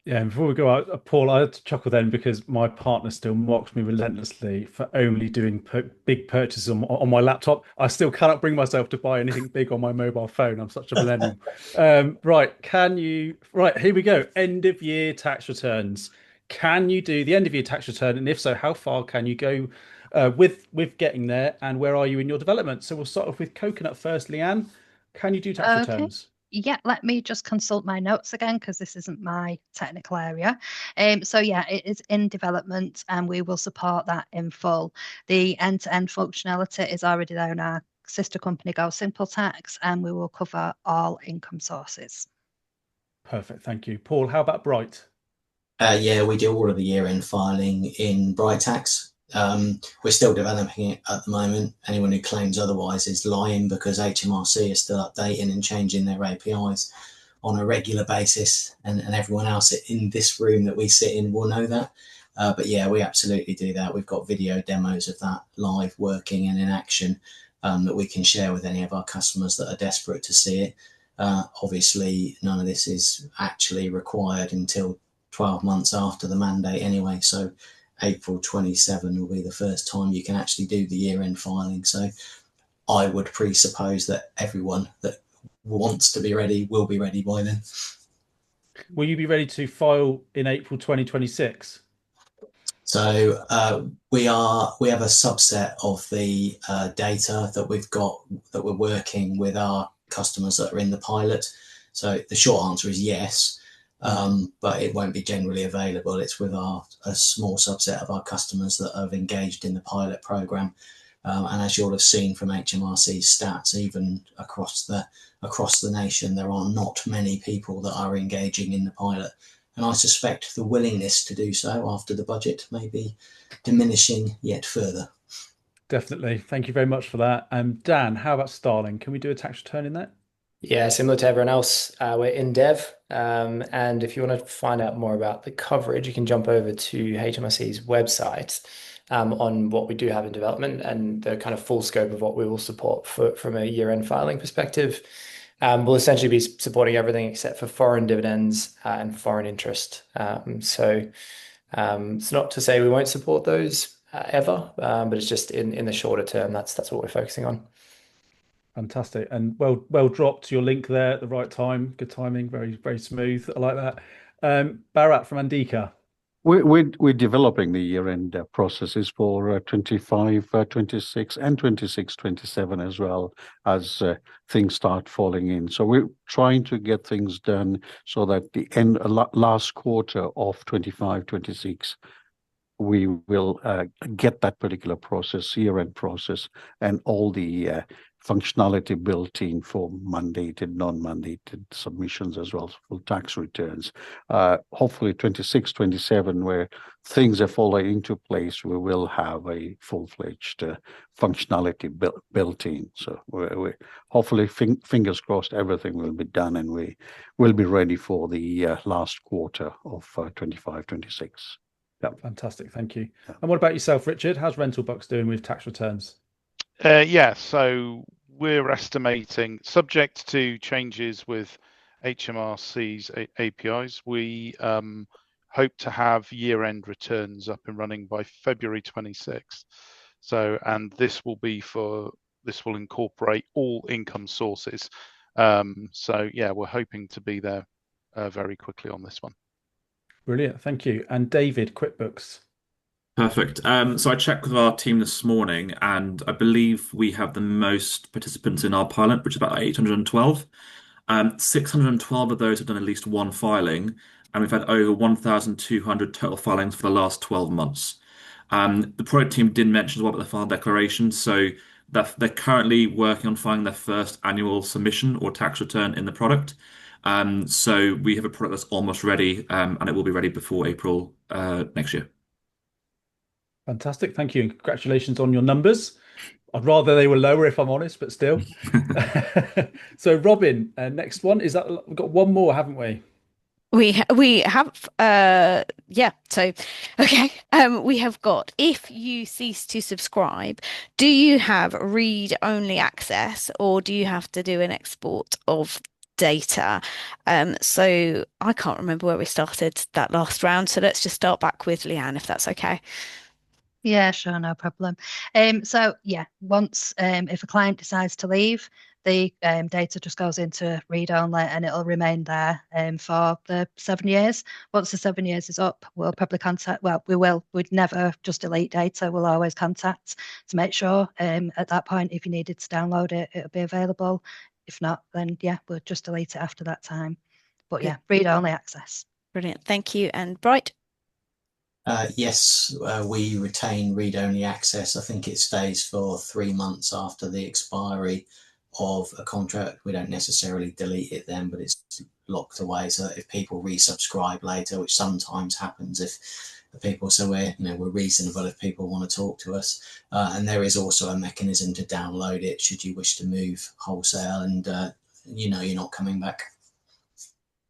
Yeah, and before we go out, Paul, I had to chuckle then because my partner still mocks me relentlessly for only doing big purchases on my laptop. I still cannot bring myself to buy anything big on my mobile phone. I'm such a millennial. Right, here we go. End of year tax returns. Can you do the end of year tax return? And if so, how far can you go with getting there? And where are you in your development? So we'll start off with Coconut first, Leanne. Can you do tax Okay. returns? Yeah, let me just consult my notes again because this isn't my technical area. So yeah, it is in development and we will support that in full. The end-to-end functionality is already there in our sister company Go Simple Tax, and we will cover all income sources. Perfect, thank you. Paul, how about Bright? Yeah, we do all of the year-end filing in Bright Tax. We're still developing it at the moment. Anyone who claims otherwise is lying, because HMRC is still updating and changing their APIs on a regular basis, and everyone else in this room that we sit in will know that. But yeah, we absolutely do that. We've got video demos of that live working and in action, that we can share with any of our customers that are desperate to see it. Obviously, none of this is actually required until 12 months after the mandate anyway. So April 27 will be the first time you can actually do the year-end filing. So I would presuppose that everyone that wants to be ready will be ready by then. Will you be ready to file in April 2026? So we have a subset of the data that we've got, that we're working with our customers that are in the pilot. So the short answer is yes, but it won't be generally available. It's with a small subset of our customers that have engaged in the pilot program. And as you'll have seen from HMRC's stats, even across the nation, there are not many people that are engaging in the pilot. And I suspect the willingness to do so after the budget may be diminishing yet further. Definitely. Thank you very much for that. Dan, how about Starling? Can we do a tax return in that? Yeah, similar to everyone else, we're in dev. And if you want to find out more about the coverage, you can jump over to HMRC's website, on what we do have in development and the kind of full scope of what we will support from a year-end filing perspective. We'll essentially be supporting everything except for foreign dividends and foreign interest. So it's not to say we won't support those ever, but it's just in the shorter term. That's what we're focusing on. Fantastic. And well dropped your link there at the right time. Good timing. Very, very smooth. I like that. Bharat from Andica. We're developing the year-end processes for 25, 26, and 26, 27 as well as things start falling in. So we're trying to get things done so that the last quarter of 25, 26, we will get that particular process, year-end process, and all the functionality built in for mandated, non-mandated submissions as well as full tax returns. Hopefully 26, 27, where things are falling into place, we will have a full-fledged functionality built in. So we're hopefully, fingers crossed, everything will be done and we will be ready for the last quarter of 25, 26. Yeah, fantastic. Thank you. Yeah. And what about yourself, Richard? How's Rentalbux doing with tax returns? Yeah, so we're estimating, subject to changes with HMRC's APIs, we hope to have year-end returns up and running by February 26th. So, and this will incorporate all income sources. So yeah, we're hoping to be there very quickly on this one. Brilliant, thank you. And David, QuickBooks. Perfect. So I checked with our team this morning, and I believe we have the most participants in our pilot, which is about 812. 612 of those have done at least one filing, and we've had over 1,200 total filings for the last 12 months. The product team did mention as well about the file declaration, so that they're currently working on filing their first annual submission or tax return in the product. So we have a product that's almost ready, and it will be ready before April next year. Fantastic, thank you, and congratulations on your numbers. I'd rather they were lower, if I'm honest, but still. So, Robin, next one is that we've got one more, haven't we? We have yeah. So, okay. We have got, if you cease to subscribe, do you have read-only access, or do you have to do an export of data? So I can't remember where we started that last round. So let's just start back with Leanne, if that's okay. Yeah, sure, no problem. So yeah, once if a client decides to leave, the data just goes into read only and it'll remain there for the 7 years. Once the 7 years is up, we'll probably contact, well, we'd never just delete data, we'll always contact to make sure at that point, if you needed to download it, it'll be available. If not, then yeah, we'll just delete it after that time. But yeah, read only access. Brilliant, thank you. And Bright? Yes, we retain read-only access. I think it stays for 3 months after the expiry of a contract. We don't necessarily delete it then, but it's locked away so that if people resubscribe later, which sometimes happens if the people, so we're reasonable if people want to talk to us. And there is also a mechanism to download it should you wish to move wholesale and you're not coming back.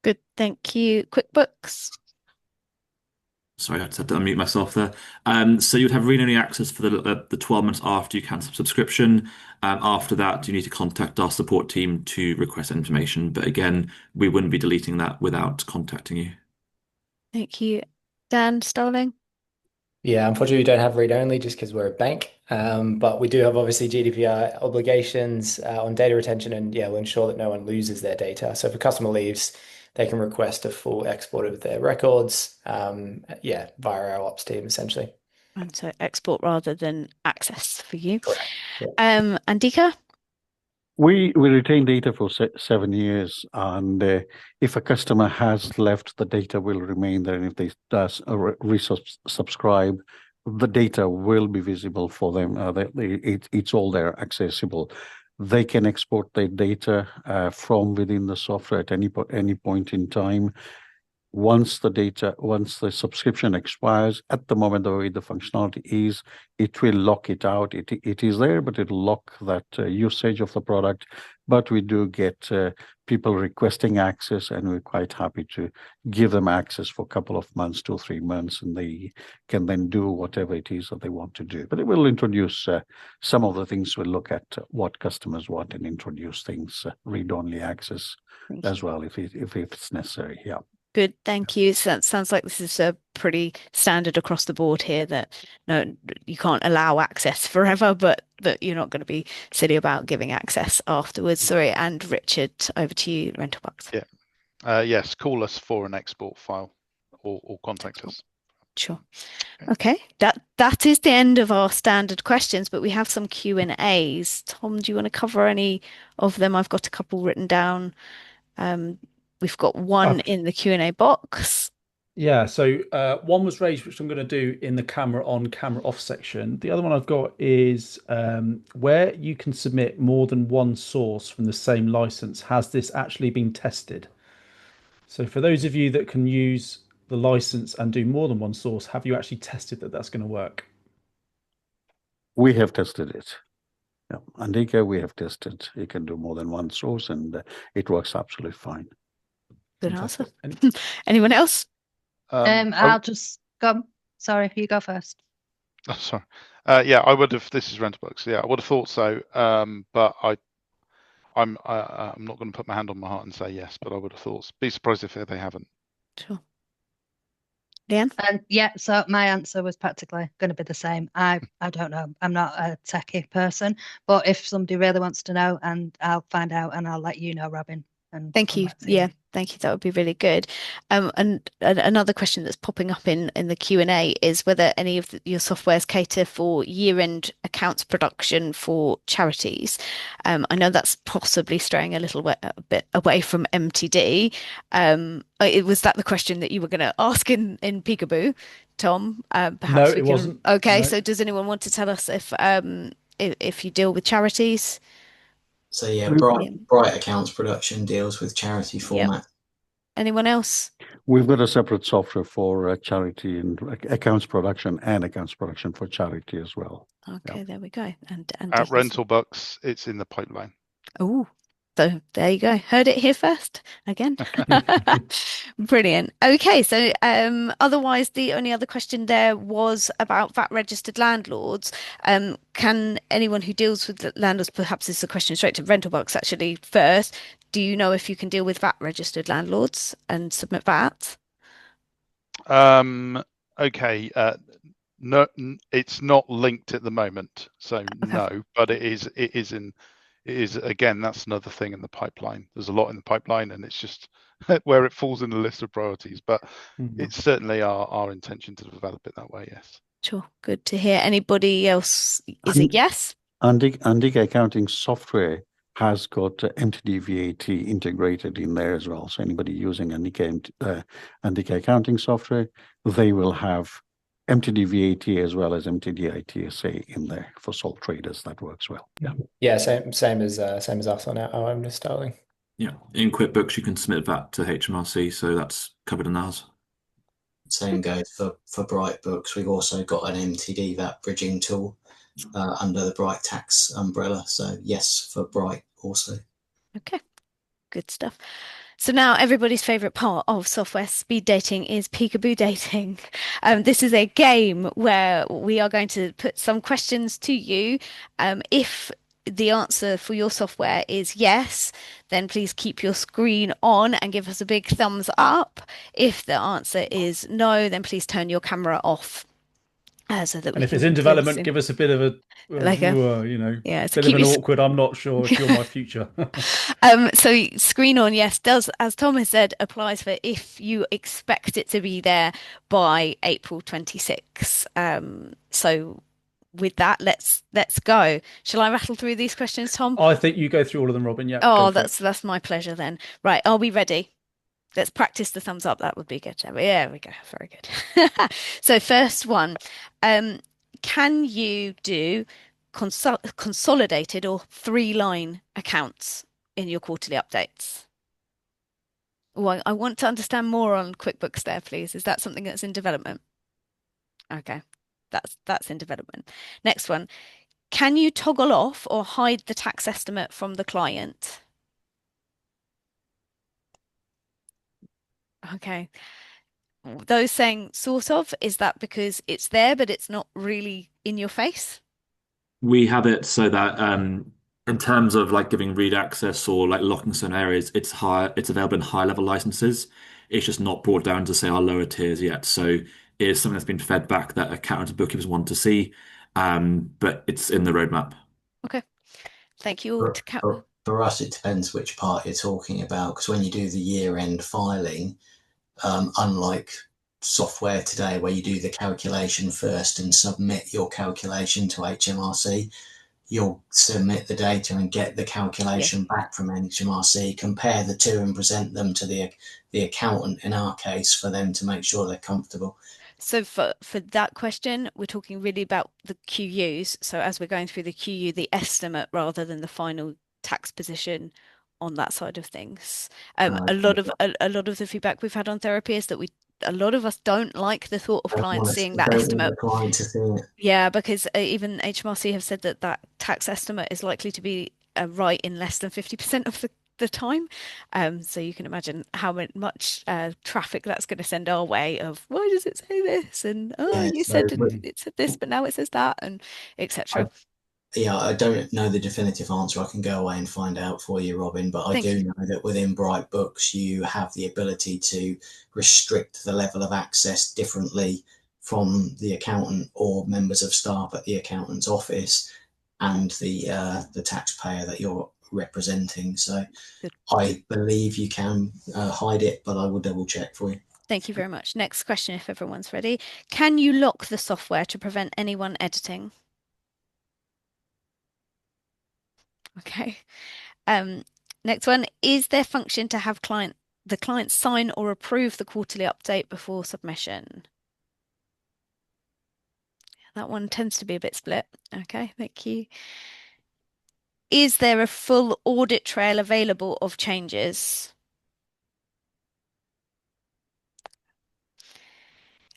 Good, thank you. QuickBooks? Sorry, I had to unmute myself there. So you'd have read-only access for the 12 months after you cancel subscription. After that, you need to contact our support team to request information. But again, we wouldn't be deleting that without contacting you. Thank you. Dan, Starling? Yeah, unfortunately, we don't have read-only just because we're a bank. But we do have obviously GDPR obligations on data retention, and yeah, we'll ensure that no one loses their data. So if a customer leaves, they can request a full export of their records, via our ops team, essentially. And so export rather than access for you. Correct. Yeah. Andica? We retain data for 7 years, and if a customer has left, the data will remain there. And if they resubscribe, the data will be visible for them. It's all there, accessible. They can export their data from within the software at any point in time. Once the subscription expires, at the moment, the way the functionality is, it will lock it out. It is there, but it'll lock that usage of the product. But we do get people requesting access, and we're quite happy to give them access for a couple of months, 2 or 3 months, and they can then do whatever it is that they want to do. But it will introduce some of the things. We'll look at what customers want and introduce things, read-only access as well, if it's necessary. Yeah. Good, thank you. So that sounds like this is a pretty standard across the board here, that no, you can't allow access forever, but that you're not going to be silly about giving access afterwards. Sorry, and Richard, over to you, Rentalbux. Yeah. Yes, call us for an export file or contact us. Sure. Okay, that is the end of our standard questions, but we have some Q&As. Tom, do you want to cover any of them? I've got a couple written down. We've got one in the Q&A box. Yeah, so one was raised, which I'm going to do in the camera on, camera off section. The other one I've got is where you can submit more than one source from the same license. Has this actually been tested? So for those of you that can use the license and do more than one source, have you actually tested that that's going to work? We have tested it. Yeah, Andica, we have tested. You can do more than one source, and it works absolutely fine. Good answer. Anyone else? I'll just go. Sorry, you go first. Oh, sorry. Yeah, I would have. This is Rentalbux. Yeah, I would have thought so. But I'm not going to put my hand on my heart and say yes, but I would have thought. Be surprised if they haven't. Sure. Dan? And yeah, so my answer was practically going to be the same. I don't know. I'm not a techie person, but if somebody really wants to know, and I'll find out and I'll let you know, Robin. And thank you. Yeah, thank you. That would be really good. And another question that's popping up in the Q&A is whether any of your softwares cater for year-end accounts production for charities. I know that's possibly straying a bit away from MTD. Was that the question that you were going to ask in Peekaboo, Tom? Perhaps no, it wasn't. Okay, no. So does anyone want to tell us if you deal with charities? So yeah, Bright Accounts Production deals with charity format. Yep. Anyone else? We've got a separate software for charity and accounts production for charity as well. Okay, There we go. And at Rentalbux, it's in the pipeline. Oh, so there you go. Heard it here first again. Brilliant. Okay, so otherwise, the only other question there was about VAT registered landlords. Can anyone who deals with the landlords, perhaps this is a question straight to Rentalbux actually first, do you know if you can deal with VAT registered landlords and submit VAT? Okay. No, it's not linked at the moment, so okay. No, but it is again, that's another thing in the pipeline. There's a lot in the pipeline, and it's just where it falls in the list of priorities. But it's certainly our intention to develop it that way. Yes. Sure. Good to hear. Anybody else? Is it yes? Andica accounting software has got MTD VAT integrated in there as well. So anybody using Andica accounting software, they will have MTD VAT as well as MTD ITSA in there for sole traders. That works well. Yeah. Yeah. Same as us on our own Starling. Yeah. In QuickBooks, you can submit that to HMRC, so that's covered in ours. Same goes for Bright Books. We've also got an MTD VAT bridging tool under the Bright tax umbrella. So yes, for Bright also. Okay. Good stuff. So now everybody's favorite part of software speed dating is peekaboo dating. This is a game where we are going to put some questions to you. If the answer for your software is yes, then please keep your screen on and give us a big thumbs up. If the answer is no, then please turn your camera off. So that and if it's in development, give us a bit of a it's bit of an awkward. I'm not sure if you're my future. So screen on, yes, does, as Tom has said, applies for if you expect it to be there by April 26. So with that, let's go. Shall I rattle through these questions, Tom? I think you go through all of them, Robin. Yeah. Oh, that's my pleasure then. Right, are we ready? Let's practice the thumbs up. That would be good. Yeah, we go. Very good. So first one, can you do consolidated or 3-line accounts in your quarterly updates? Oh, I want to understand more on QuickBooks there, please. Is that something that's in development? Okay, that's in development. Next one, can you toggle off or hide the tax estimate from the client? Okay. Those saying sort of, is that because it's there, but it's not really in your face? We have it so that in terms of like giving read access or like locking certain areas, it's available in high level licenses. It's just not brought down to say our lower tiers yet. So it is something that's been fed back that accountants and bookkeepers want to see, but it's in the roadmap. Okay. Thank you. For us, it depends which part you're talking about, because when you do the year-end filing, unlike software today where you do the calculation first and submit your calculation to HMRC. You'll submit the data and get the calculation back from HMRC, compare the two and present them to the accountant in our case for them to make sure they're comfortable. So for that question, we're talking really about the QUs. So as we're going through the QU, the estimate rather than the final tax position on that side of things. A lot of the feedback we've had on therapy is that a lot of us don't like the thought of clients seeing that estimate. Client to see it. Yeah, because even HMRC have said that that tax estimate is likely to be right in less than 50% of the time. So you can imagine how much traffic that's going to send our way of why does it say this? And you said it said this, but now it says that, and etc. I don't know the definitive answer. I can go away and find out for you, Robin, but I do know that within Bright Books, you have the ability to restrict the level of access differently from the accountant or members of staff at the accountant's office and the taxpayer that you're representing. So I believe you can hide it, but I will double check for you. Thank you very much. Next question, if everyone's ready. Can you lock the software to prevent anyone editing? Okay. Next one, is there function to have the client sign or approve the quarterly update before submission? That one tends to be a bit split. Okay, thank you. Is there a full audit trail available of changes?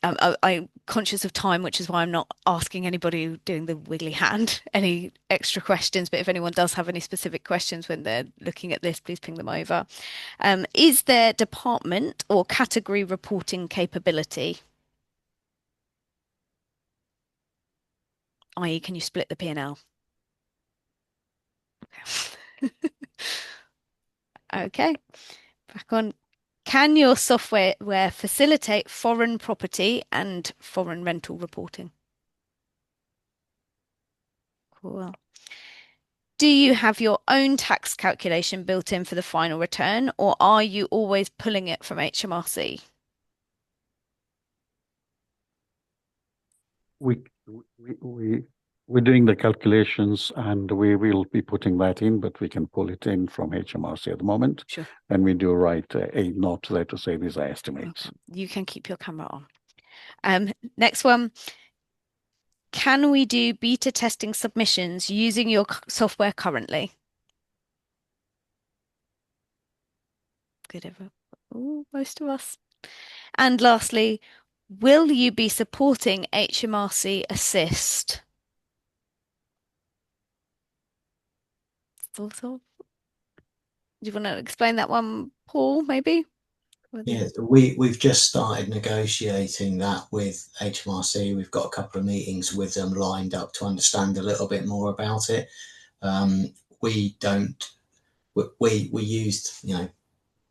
I'm conscious of time, which is why I'm not asking anybody doing the wiggly hand any extra questions. But if anyone does have any specific questions when they're looking at this, please ping them over. Is there department or category reporting capability? I.e., can you split the P&L? Okay, back on. Can your software facilitate foreign property and foreign rental reporting? Cool. Do you have your own tax calculation built in for the final return, or are you always pulling it from HMRC? We're doing the calculations and we will be putting that in, but we can pull it in from HMRC at the moment. Sure. And we do write a note there to say these are estimates. Okay. You can keep your camera on. Next one. Can we do beta testing submissions using your software currently? Good. Ooh, most of us. And lastly, will you be supporting HMRC Assist? Thought of? Do you want to explain that one, Paul, maybe? Yeah, we've just started negotiating that with HMRC. We've got a couple of meetings with them lined up to understand a little bit more about it. We used,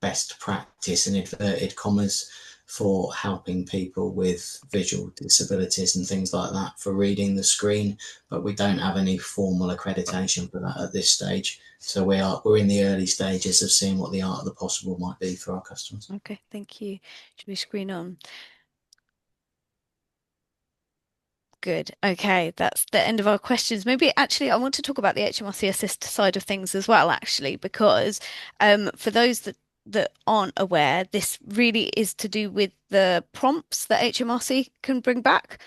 best practice in inverted commas for helping people with visual disabilities and things like that for reading the screen, but we don't have any formal accreditation for that at this stage. So we're in the early stages of seeing what the art of the possible might be for our customers. Okay, thank you. Should we screen on? Good. Okay, that's the end of our questions. Actually, I want to talk about the HMRC Assist side of things as well, actually, because for those that aren't aware, this really is to do with the prompts that HMRC can bring back.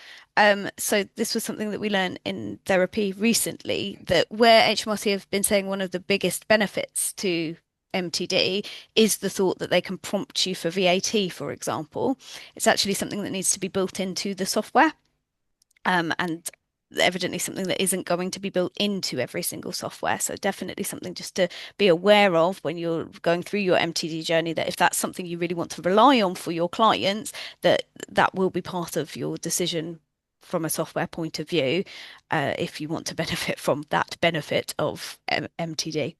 So this was something that we learned in therapy recently, that where HMRC have been saying one of the biggest benefits to MTD is the thought that they can prompt you for VAT, for example. It's actually something that needs to be built into the software. And evidently something that isn't going to be built into every single software. So definitely something just to be aware of when you're going through your MTD journey, that if that's something you really want to rely on for your clients, that will be part of your decision from a software point of view, if you want to benefit from that benefit of MTD.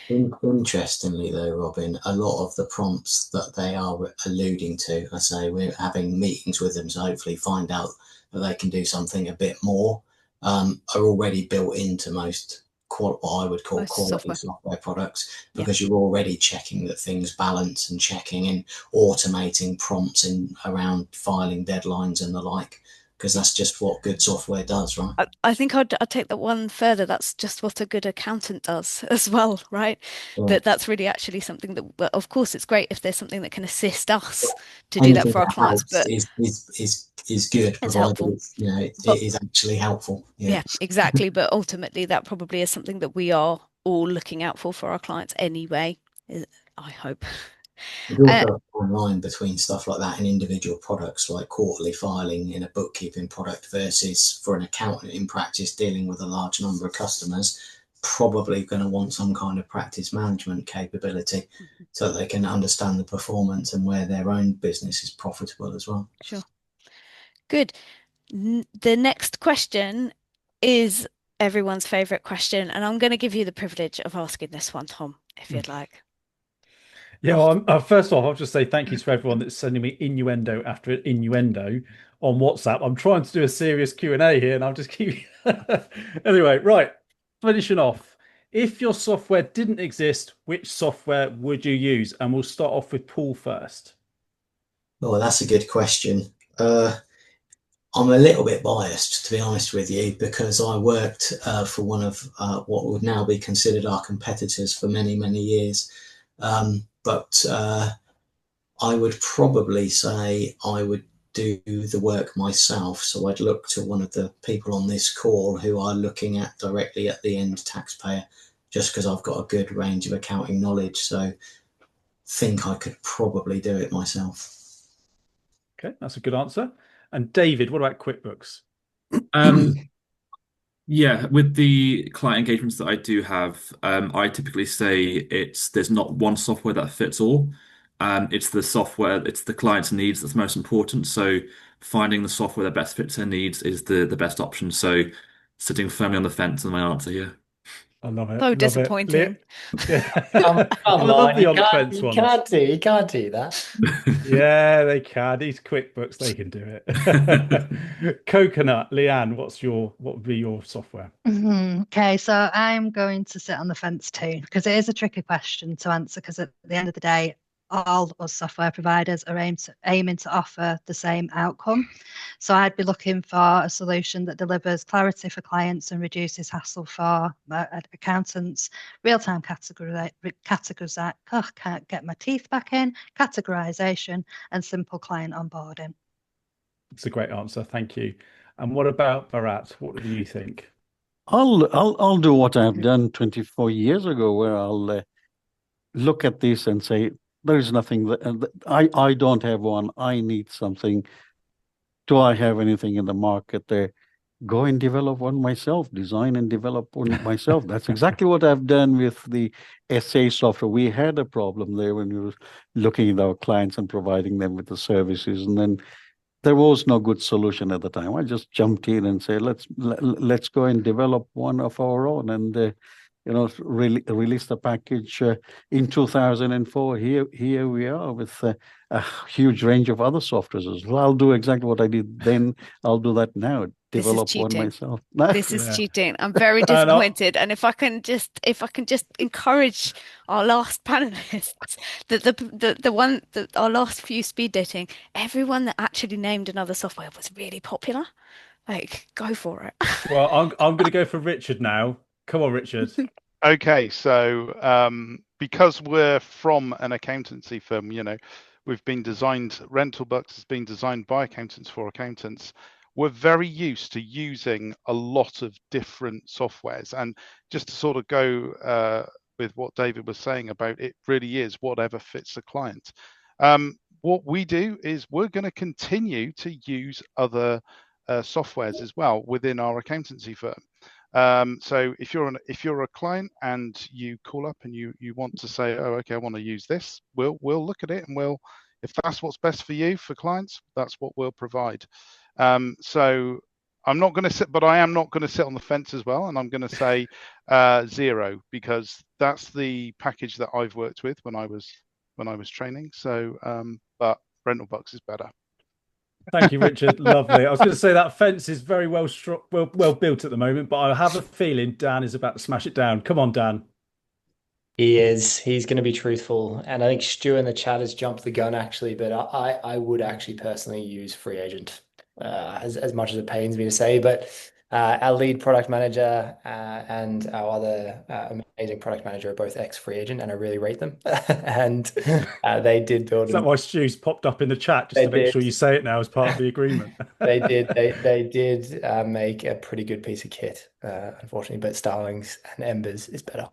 Interestingly, though, Robin, a lot of the prompts that they are alluding to, I say we're having meetings with them to hopefully find out that they can do something a bit more, are already built into most what I would call Most quality software. software products, Yeah. because you're already checking that things balance and checking and automating prompts in around filing deadlines and the like, because that's just what good software does, right? I think I'd take that one further. That's just what a good accountant does as well, right? Yeah. That's really actually something that, well, of course, it's great if there's something that can assist us to do that Anything for our that clients, helps but is good, it's provided helpful. it's, it But is actually helpful. Yeah. yeah, exactly. But ultimately, that probably is something that we are all looking out for our clients anyway, I hope. There's Uh, also a fine line between stuff like that and individual products, like quarterly filing in a bookkeeping product versus for an accountant in practice dealing with a large number of customers, probably going to want some kind of practice management capability so that they can understand the performance and where their own business is profitable as well. sure. Good. The next question is everyone's favorite question, and I'm going to give you the privilege of asking this one, Tom, if you'd like. Yeah, Oh, well, first off, I'll just say thank you to everyone that's sending me innuendo after innuendo on WhatsApp. I'm trying to do a serious Q&A here, and I'll just keep. Anyway, right, finishing off. If your software didn't exist, which software would you use? And we'll start off with Paul first. Oh, that's a good question. I'm a little bit biased, to be honest with you, because I worked for one of what would now be considered our competitors for many, many years. But I would probably say I would do the work myself. So I'd look to one of the people on this call who are looking at directly at the end taxpayer, just because I've got a good range of accounting knowledge. So think I could probably do it myself. Okay, that's a good answer. And David, what about QuickBooks? Yeah, with the client engagements that I do have, I typically say there's not one software that fits all. It's the software, it's the client's needs that's most important. So finding the software that best fits their needs is the best option. So sitting firmly on the fence is my answer here. I love it. so Love it. disappointing. Yeah. Come I love on, the on the fence you ones. can't do that. Yeah, they can. These QuickBooks, they can do it. Coconut, Leanne, what would be your software? Okay, so I'm going to sit on the fence too, because it is a tricky question to answer, because at the end of the day, all us software providers are aiming to offer the same outcome. So I'd be looking for a solution that delivers clarity for clients and reduces hassle for accountants, real-time categorization, can't get my teeth back in, categorization, and simple client onboarding. It's a great answer. Thank you. And what about Bharat? What do you think? I'll do what I've done 24 years ago, where I'll look at this and say, there is nothing that I don't have one. I need something. Do I have anything in the market there? Go and develop one myself, design and develop one myself. That's exactly what I've done with the SA software. We had a problem there when we were looking at our clients and providing them with the services, and then there was no good solution at the time. I just jumped in and said, let's go and develop one of our own, and release the package in 2004. Here we are with a huge range of other softwares as well. I'll do exactly what I did then. I'll do that now. This is Develop one cheating. myself. This is Yeah. cheating. I'm very And disappointed. And if I can just encourage our last panelists, our last few speed dating, everyone that actually named another software was really popular. Like, go for it. well, I'm going to go for Richard now. Come on, Richard. Okay, so because we're from an accountancy firm, Rentalbux has been designed by accountants for accountants. We're very used to using a lot of different softwares. And just to sort of go with what David was saying about it really is whatever fits the client. What we do is we're going to continue to use other softwares as well within our accountancy firm. So if you're a client and you call up and you want to say, oh, okay, I want to use this, we'll look at it, and if that's what's best for you for clients, that's what we'll provide. So I'm not going to sit, but I am not going to sit on the fence as well, and I'm going to say Xero, because that's the package that I've worked with when I was training. So, but Rentalbux is better. Thank you, Richard. Lovely. I was going to say that fence is very well built at the moment, but I have a feeling Dan is about to smash it down. Come on, Dan. He is. He's going to be truthful. And I think Stu in the chat has jumped the gun actually, but I would actually personally use free agent as much as it pains me to say. But our lead product manager and our other amazing product manager are both ex-free agent, and I really rate them. And they did build. Is that why Stu's popped up in the chat just to make sure you say it now as part of the agreement? They did. They did make a pretty good piece of kit, unfortunately. But Starlings and Embers is better.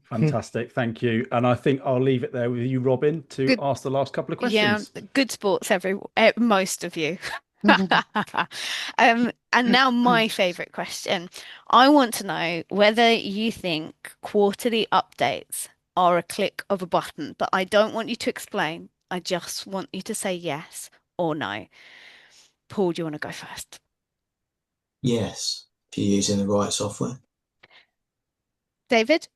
Fantastic. Thank you. And I think I'll leave it there with you, Robin, to ask the last couple of questions. Yeah, good sports, most of you. And now my favorite question. I want to know whether you think quarterly updates are a click of a button, but I don't want you to explain. I just want you to say yes or no. Paul, do you want to go first? Yes, if you're using the right software. David?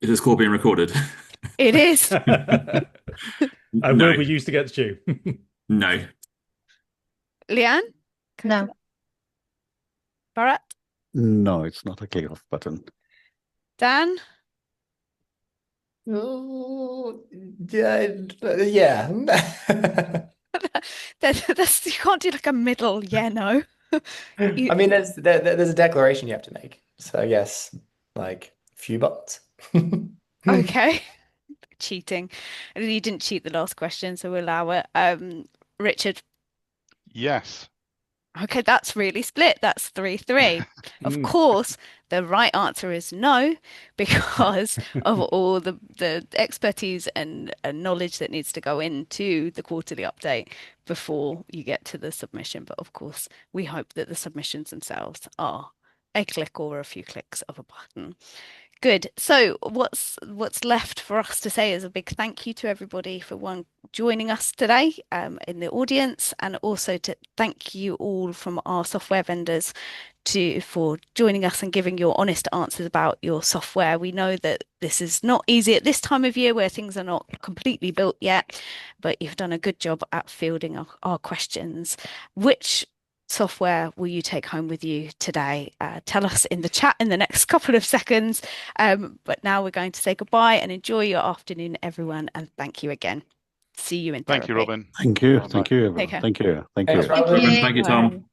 Is this call being recorded? It is. And will be used against you. No. Leanne? No. Bharat? No, it's not a click off button. Dan? Oh, yeah. You can't do like a middle no. I mean, there's a declaration you have to make. So yes, like a few buttons. Okay. Cheating. You didn't cheat the last question, so we'll allow it. Richard? Yes. Okay, that's really split. That's 3-3. Of course, the right answer is no, because of all the expertise and knowledge that needs to go into the quarterly update before you get to the submission. But of course, we hope that the submissions themselves are a click or a few clicks of a button. Good. So what's left for us to say is a big thank you to everybody for joining us today in the audience, and also to thank you all from our software vendors for joining us and giving your honest answers about your software. We know that this is not easy at this time of year where things are not completely built yet, but you've done a good job at fielding our questions. Which software will you take home with you today? Tell us in the chat in the next couple of seconds. But now we're going to say goodbye and enjoy your afternoon, everyone. And thank you again. See you in therapy. Thank you, Robin. Thank you. Thank you, everyone. Take care. Thank you. Thank Thanks, you. Robin. Thank you. Thank you, Tom. Bye.